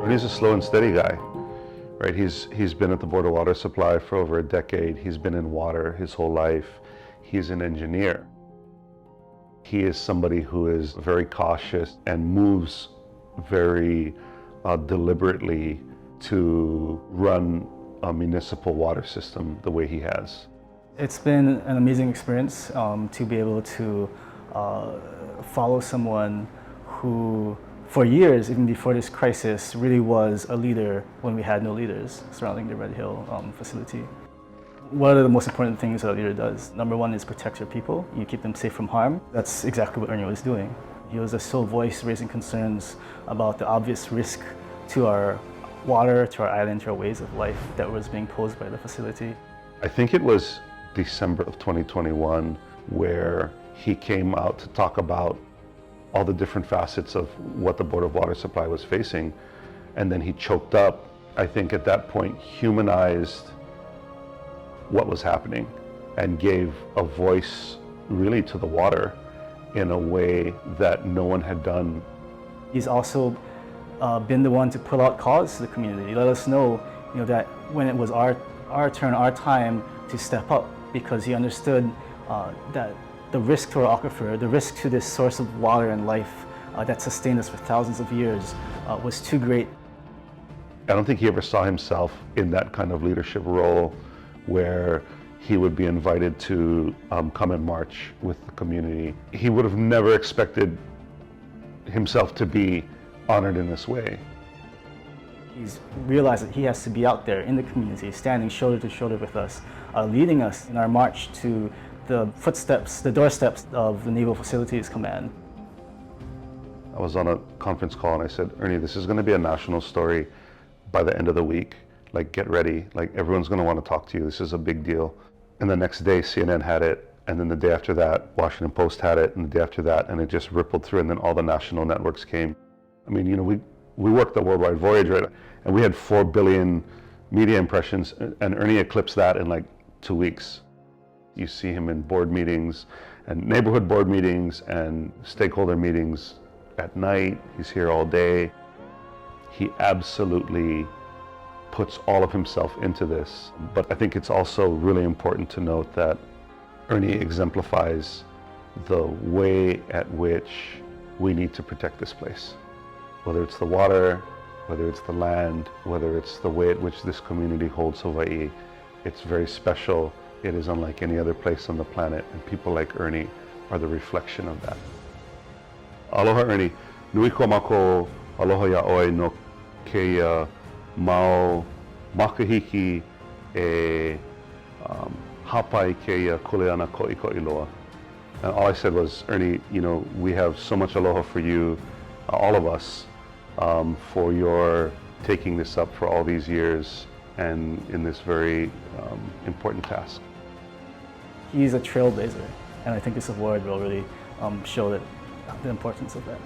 Ernie's a slow and steady guy, right? He's been at the Board of Water Supply for over a decade. He's been in water his whole life. He's an engineer. He is somebody who is very cautious and moves very deliberately to run a municipal water system the way he has. It's been an amazing experience to be able to follow someone who, for years, even before this crisis, really was a leader when we had no leaders surrounding the Red Hill facility. What are the most important things that a leader does? Number one is protect your people. You keep them safe from harm. That's exactly what Ernie was doing. He was a sole voice raising concerns about the obvious risk to our water, to our island, to our ways of life that was being posed by the facility. I think it was December of 2021 where he came out to talk about all the different facets of what the Board of Water Supply was facing, and then he choked up. I think at that point humanized what was happening and gave a voice really to the water in a way that no one had done. He's also been the one to pull out calls to the community, let us know, that when it was our turn, our time to step up, because he understood that the risk to our aquifer, the risk to this source of water and life that sustained us for thousands of years was too great. I don't think he ever saw himself in that kind of leadership role where he would be invited to come and march with the community. He would have never expected himself to be honored in this way. He's realized that he has to be out there in the community, standing shoulder to shoulder with us, leading us in our march to the footsteps, the doorsteps of the Naval Facilities Command. I was on a conference call and I said, Ernie, this is going to be a national story by the end of the week. Like, get ready. Like, everyone's going to want to talk to you. This is a big deal. And the next day, CNN had it. And then the day after that, Washington Post had it. And the day after that, and it just rippled through. And then all the national networks came. I mean, we worked the worldwide voyage, right? And we had 4 billion media impressions. And Ernie eclipsed that in like 2 weeks. You see him in board meetings and neighborhood board meetings and stakeholder meetings at night. He's here all day. He absolutely puts all of himself into this. But I think it's also really important to note that Ernie exemplifies the way at which we need to protect this place. Whether it's the water, whether it's the land, whether it's the way at which this community holds Hawaii, it's very special. It is unlike any other place on the planet, and people like Ernie are the reflection of that. Aloha, Ernie. Nui ko mako aloha yaʻoe no keia mau makahiki e hapai keia kuleana koʻikoʻi loa. And all I said was, Ernie, we have so much aloha for you, all of us, for your taking this up for all these years and in this very important task. He's a trailblazer, and I think this award will really show the importance of that.